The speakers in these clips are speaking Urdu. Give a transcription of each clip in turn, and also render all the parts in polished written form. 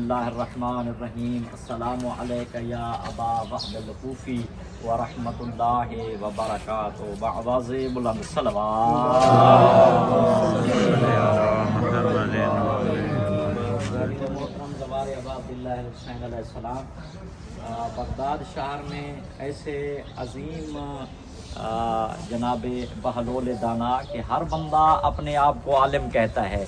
اللہ الرحمن الرحیم السلام علیکہ یا ابا وحد الکوفی ورحمۃ اللہ وبرکاتہ بآواز بلند صلوات محترم زوار ابا عبداللہ حسین علیہ السلام بغداد شہر میں ایسے عظیم جناب بہلول دانا کہ ہر بندہ اپنے آپ کو عالم کہتا ہے،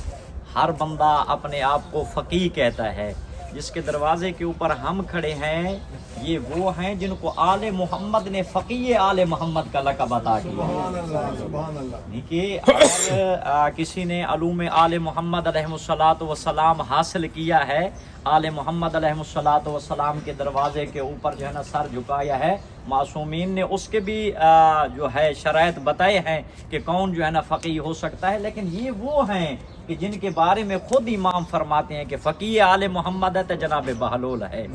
ہر بندہ اپنے آپ کو فقیہ کہتا ہے، جس کے دروازے کے اوپر ہم کھڑے ہیں یہ وہ ہیں جن کو آل محمد نے فقیہ آل محمد کا لقب عطا کیا کہ اگر کسی نے علوم آل محمد علیہ الصلاۃ والسلام حاصل کیا ہے، آل محمد علیہ الصلاۃ والسلام کے دروازے کے اوپر جو ہے نا سر جھکایا ہے، معصومین نے اس کے بھی جو ہے شرائط بتائے ہیں کہ کون جو ہے نا فقیہ ہو سکتا ہے، لیکن یہ وہ ہیں کہ جن کے بارے میں خود امام فرماتے ہیں کہ فقیہ آل محمد ہے تو جناب بہلول ہے۔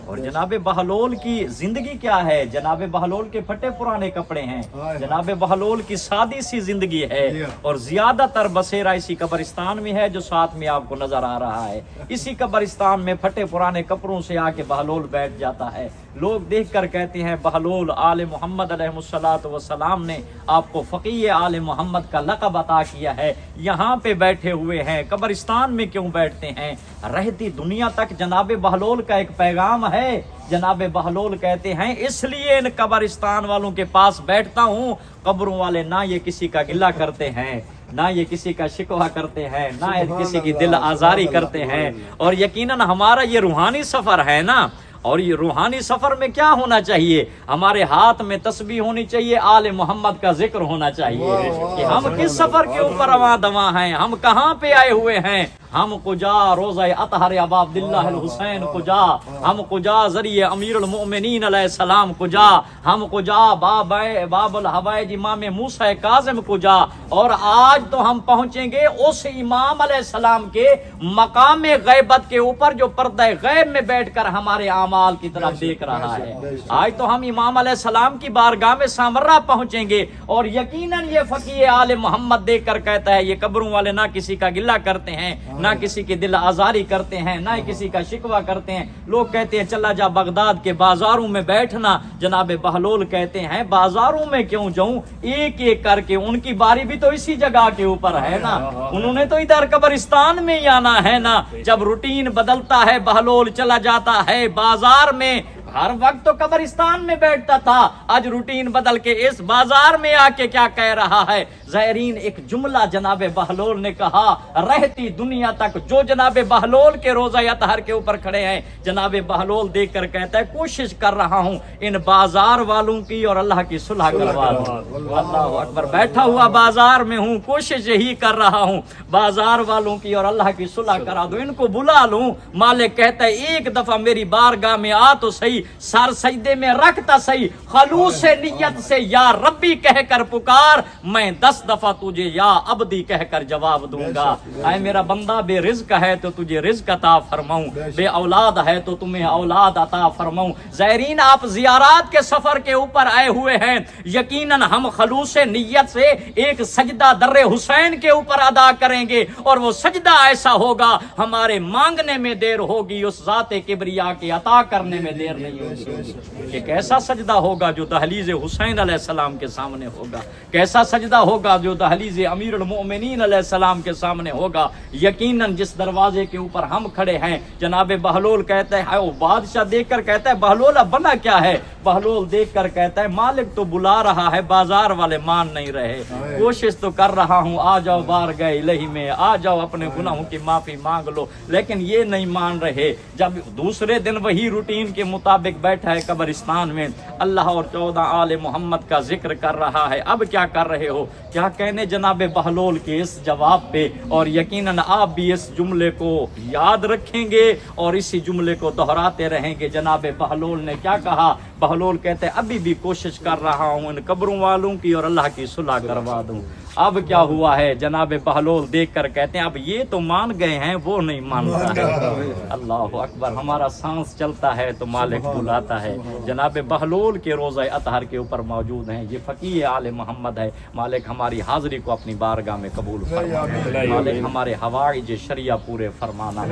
اور جناب بہلول کی زندگی کیا ہے؟ جناب بہلول کے پھٹے پرانے کپڑے ہیں، جناب بہلول کی سادی سی زندگی ہے، اور زیادہ تر بسیرا اسی قبرستان میں ہے جو ساتھ میں آپ کو نظر آ رہا ہے۔ اسی قبرستان میں پھٹے پرانے کپڑوں سے آ کے بہلول بیٹھ جاتا ہے، لوگ دیکھ کر کہتے ہیں بہلول آل محمد علیہ الصلاۃ والسلام نے آپ کو فقیہ آل محمد کا لقب عطا کیا ہے، یہاں پہ بیٹھے ہوئے ہیں، قبرستان میں کیوں بیٹھتے ہیں؟ رہتی دنیا تک جناب بہلول کا ایک پیغام ہے۔ جناب بہلول کہتے ہیں اس لیے ان قبرستان والوں کے پاس بیٹھتا ہوں، قبروں والے نہ یہ کسی کا گلہ کرتے ہیں، نہ یہ کسی کا شکوہ کرتے ہیں، نہ کسی کی دل آزاری کرتے ہیں، اور یقیناً ہمارا یہ روحانی سفر ہے نا، اور یہ روحانی سفر میں کیا ہونا چاہیے؟ ہمارے ہاتھ میں تسبیح ہونی چاہیے، آل محمد کا ذکر ہونا چاہیے کہ ہم کس سفر کے اوپر رواں دواں ہیں، ہم کہاں پہ آئے ہوئے ہیں، ہم کجا روضہ اطہر ابا عبداللہ الحسین کجا، ہم کجا ذریعہ امیر المؤمنین علیہ السلام کجا، ہم کجا باب الحوائج امام موسیٰ کاظم کجا، اور آج تو ہم پہنچیں گے اس امام علیہ السلام کے مقام غیبت کے اوپر جو پردہ غیب میں بیٹھ کر ہمارے اعمال کی طرف دیکھ رہا ہے۔ آج تو ہم امام علیہ السلام کی بارگاہ میں سامرہ پہنچیں گے، اور یقیناً یہ فقیہ آل محمد دیکھ کر کہتا ہے یہ قبروں والے نہ کسی کا گلہ کرتے ہیں، نہ کسی کے دل آزاری کرتے ہیں، نہ کسی کا شکوہ کرتے ہیں۔ لوگ کہتے ہیں چلا جا بغداد کے بازاروں میں بیٹھنا، جناب بہلول کہتے ہیں بازاروں میں کیوں جاؤں، ایک ایک کر کے ان کی باری بھی تو اسی جگہ کے اوپر ہے نا، انہوں نے تو ادھر قبرستان میں ہی آنا ہے نا۔ جب روٹین بدلتا ہے بہلول چلا جاتا ہے بازار میں، ہر وقت تو قبرستان میں بیٹھتا تھا، آج روٹین بدل کے اس بازار میں آ کے کیا کہہ رہا ہے؟ زائرین ایک جملہ جناب بہلول نے کہا، رہتی دنیا تک جو جناب بہلول کے روضہ اطہر کے اوپر کھڑے ہیں، جناب بہلول دیکھ کر کہتا ہے کوشش کر رہا ہوں ان بازار والوں کی اور اللہ کی صلح کروا دوں۔ اللہ اکبر، بیٹھا ہوا بازار میں ہوں، کوشش یہی کر رہا ہوں بازار والوں کی اور اللہ کی صلح کرا دوں، ان کو بلا لوں۔ مالک کہتا ہے ایک دفعہ میری بارگاہ میں آ تو صحیح، سر سجدے میں رکھتا صحیح، خلوص نیت سے یا ربی کہہ کر پکار، میں 10 دفعہ تجھے یا عبدی کہہ کر جواب دوں گا۔ اے میرا بندہ بے رزق ہے تو تجھے رزق عطا فرماؤں، بے اولاد ہے تو تمہیں اولاد عطا فرماؤں۔ زائرین آپ زیارات کے سفر کے اوپر آئے ہوئے ہیں، یقیناً ہم خلوص نیت سے ایک سجدہ در حسین کے اوپر ادا کریں گے، اور وہ سجدہ ایسا ہوگا ہمارے مانگنے میں دیر ہوگی، اس ذات کبریا کے عطا کرنے میں دیر نہیں ہوگی۔ ایک ایسا سجدہ ہوگا جو دہلیز حسین علیہ السلام کے سامنے ہوگا، کیسا سجدہ ہوگا جو دہلیز امیر المؤمنین علیہ السلام کے سامنے ہوگا۔ یقیناً جس دروازے کے اوپر ہم کھڑے ہیں، جناب بہلول کہتا ہے، وہ بادشاہ دیکھ کر کہتا ہے بہلول اب بنا کیا ہے؟ بہلول دیکھ کر کہتا ہے مالک تو بلا رہا ہے، بازار والے مان نہیں رہے، کوشش تو کر رہا ہوں، آ جاؤ بارگاہ الہی میں، آ جاؤ اپنے گناہوں کی معافی مانگ لو، لیکن یہ نہیں مان رہے۔ جب دوسرے دن وہی روٹین کے مطابق بیٹھا ہے قبرستان میں، اللہ اور 14 آل محمد کا ذکر کر رہا ہے، اب کیا کر رہے ہو؟ کیا کہنے جناب بہلول کے اس جواب پہ، اور یقیناً آپ بھی اس جملے کو یاد رکھیں گے اور اسی جملے کو دہراتے رہیں گے۔ جناب بہلول نے کیا کہا؟ بہلول کہتے ہیں ابھی بھی کوشش کر رہا ہوں ان قبروں والوں کی اور اللہ کی صلح کروا دوں۔ اب کیا ہوا ہے؟ جناب بہلول دیکھ کر کہتے ہیں اب یہ تو مان گئے ہیں، وہ نہیں مان رہا ہے۔ اللہ اکبر، ہمارا سانس چلتا ہے تو مالک بلاتا ہے۔ جناب بہلول کے روضہ اطہر کے اوپر موجود ہیں، یہ فقیہ آل محمد ہے۔ مالک ہماری حاضری کو اپنی بارگاہ میں قبول فرمانا، مالک ہمارے حوائج شریعہ پورے فرمانا۔